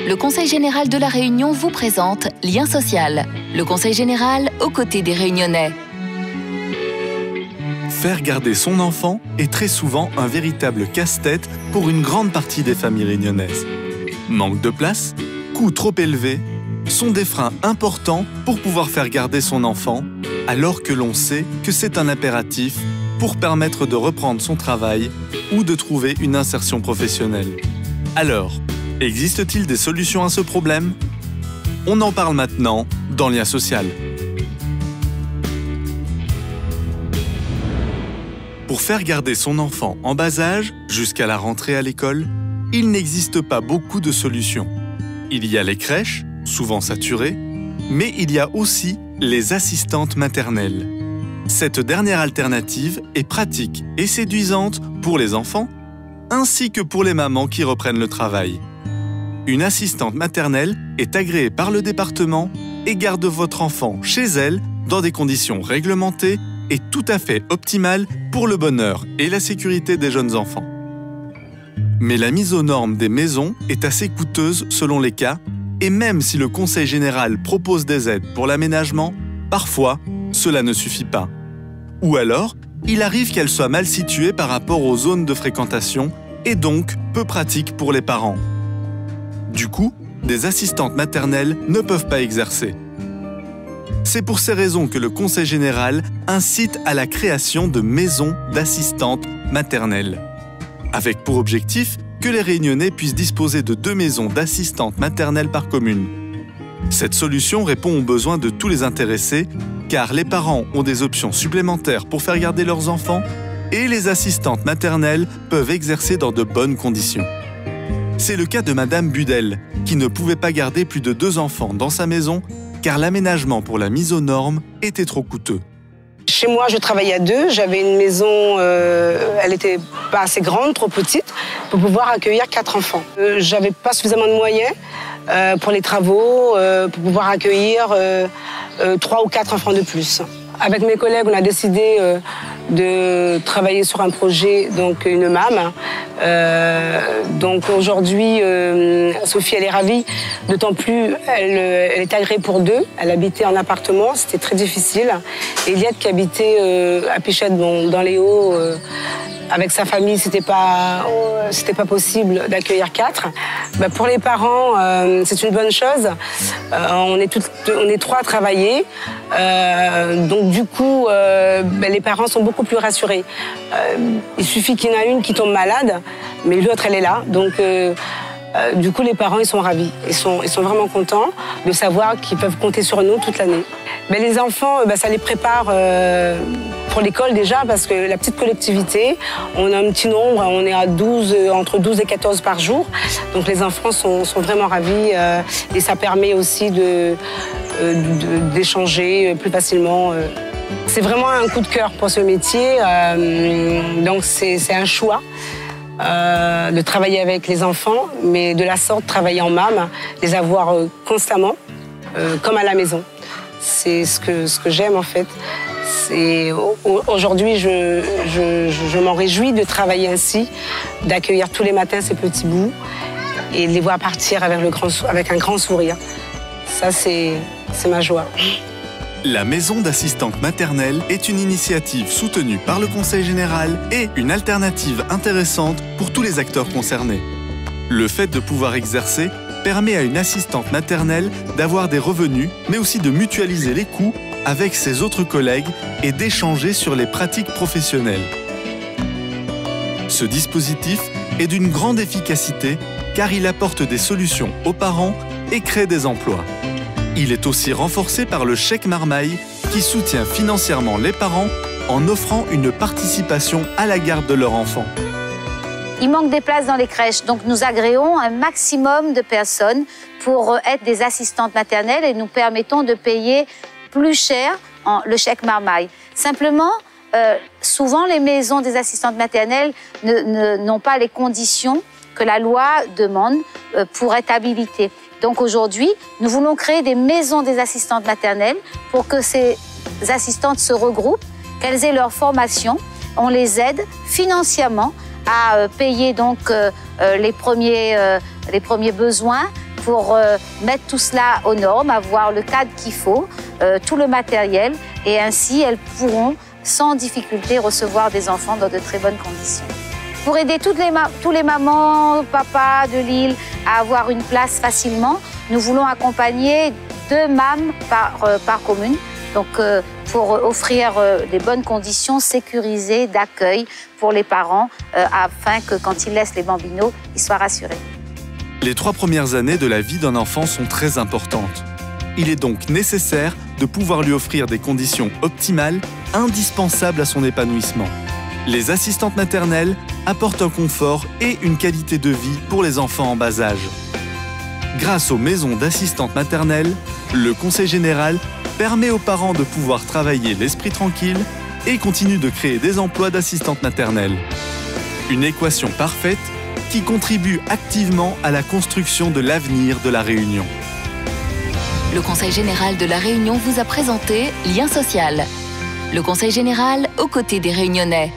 le Conseil général de La Réunion vous présente Lien social. Le Conseil général aux côtés des Réunionnais. Faire garder son enfant est très souvent un véritable casse-tête pour une grande partie des familles réunionnaises. Manque de place, coûts trop élevés, sont des freins importants pour pouvoir faire garder son enfant, alors que l'on sait que c'est un impératif pour permettre de reprendre son travail ou de trouver une insertion professionnelle. Alors, existe-t-il des solutions à ce problème? On en parle maintenant dans Lien social. Pour faire garder son enfant en bas âge jusqu'à la rentrée à l'école, il n'existe pas beaucoup de solutions. Il y a les crèches, souvent saturées, mais il y a aussi les assistantes maternelles. Cette dernière alternative est pratique et séduisante pour les enfants, ainsi que pour les mamans qui reprennent le travail. Une assistante maternelle est agréée par le département et garde votre enfant chez elle dans des conditions réglementées et tout à fait optimales pour le bonheur et la sécurité des jeunes enfants. Mais la mise aux normes des maisons est assez coûteuse selon les cas, et même si le Conseil général propose des aides pour l'aménagement, parfois, cela ne suffit pas. Ou alors, il arrive qu'elles soient mal situées par rapport aux zones de fréquentation et donc peu pratiques pour les parents. Du coup, des assistantes maternelles ne peuvent pas exercer. C'est pour ces raisons que le Conseil général incite à la création de maisons d'assistantes maternelles, avec pour objectif que les Réunionnais puissent disposer de 2 maisons d'assistantes maternelles par commune. Cette solution répond aux besoins de tous les intéressés, car les parents ont des options supplémentaires pour faire garder leurs enfants et les assistantes maternelles peuvent exercer dans de bonnes conditions. C'est le cas de Madame Budel, qui ne pouvait pas garder plus de 2 enfants dans sa maison car l'aménagement pour la mise aux normes était trop coûteux. Chez moi, je travaillais à 2. J'avais une maison, elle n'était pas assez grande, trop petite, pour pouvoir accueillir 4 enfants. J'avais pas suffisamment de moyens pour les travaux, pour pouvoir accueillir 3 ou 4 enfants de plus. Avec mes collègues, on a décidé de travailler sur un projet, donc une MAM. Donc aujourd'hui, Sophie, elle est ravie, d'autant plus, elle est agréée pour 2. Elle habitait en appartement, c'était très difficile. Et Eliette qui habitait à Pichette, bon, dans les Hauts, avec sa famille, c'était pas possible d'accueillir 4. Bah, pour les parents, c'est une bonne chose. On est 3 à travailler. Donc du coup, les parents sont beaucoup plus rassurés. Il suffit qu'il y en a une qui tombe malade, mais l'autre, elle est là. Donc du coup, les parents, ils sont ravis. Ils sont vraiment contents de savoir qu'ils peuvent compter sur nous toute l'année. Mais les enfants, ça les prépare pour l'école déjà, parce que la petite collectivité, on a un petit nombre, on est à 12, entre 12 et 14 par jour. Donc les enfants sont vraiment ravis et ça permet aussi d'échanger plus facilement. C'est vraiment un coup de cœur pour ce métier, donc c'est un choix. De travailler avec les enfants, mais de la sorte, travailler en MAM, les avoir constamment, comme à la maison. C'est ce que j'aime en fait. Aujourd'hui, je m'en réjouis de travailler ainsi, d'accueillir tous les matins ces petits bouts et de les voir partir avec un grand sourire. Ça, c'est ma joie. La maison d'assistante maternelle est une initiative soutenue par le Conseil général et une alternative intéressante pour tous les acteurs concernés. Le fait de pouvoir exercer permet à une assistante maternelle d'avoir des revenus, mais aussi de mutualiser les coûts avec ses autres collègues et d'échanger sur les pratiques professionnelles. Ce dispositif est d'une grande efficacité car il apporte des solutions aux parents et crée des emplois. Il est aussi renforcé par le chèque marmaille qui soutient financièrement les parents en offrant une participation à la garde de leur enfant. Il manque des places dans les crèches, donc nous agréons un maximum de personnes pour être des assistantes maternelles et nous permettons de payer plus cher le chèque marmaille. Simplement, souvent les maisons des assistantes maternelles n'ont pas les conditions que la loi demande pour être habilitées. Donc aujourd'hui, nous voulons créer des maisons des assistantes maternelles pour que ces assistantes se regroupent, qu'elles aient leur formation. On les aide financièrement à payer donc les premiers besoins pour mettre tout cela aux normes, avoir le cadre qu'il faut, tout le matériel, et ainsi elles pourront sans difficulté recevoir des enfants dans de très bonnes conditions. Pour aider tous les mamans, papas de l'île à avoir une place facilement, nous voulons accompagner 2 MAM par commune, donc pour offrir des bonnes conditions sécurisées d'accueil pour les parents, afin que quand ils laissent les bambinos, ils soient rassurés. Les 3 premières années de la vie d'un enfant sont très importantes. Il est donc nécessaire de pouvoir lui offrir des conditions optimales, indispensables à son épanouissement. Les assistantes maternelles apportent un confort et une qualité de vie pour les enfants en bas âge. Grâce aux maisons d'assistantes maternelles, le Conseil général permet aux parents de pouvoir travailler l'esprit tranquille et continue de créer des emplois d'assistantes maternelles. Une équation parfaite qui contribue activement à la construction de l'avenir de La Réunion. Le Conseil général de La Réunion vous a présenté Lien social. Le Conseil général aux côtés des Réunionnais.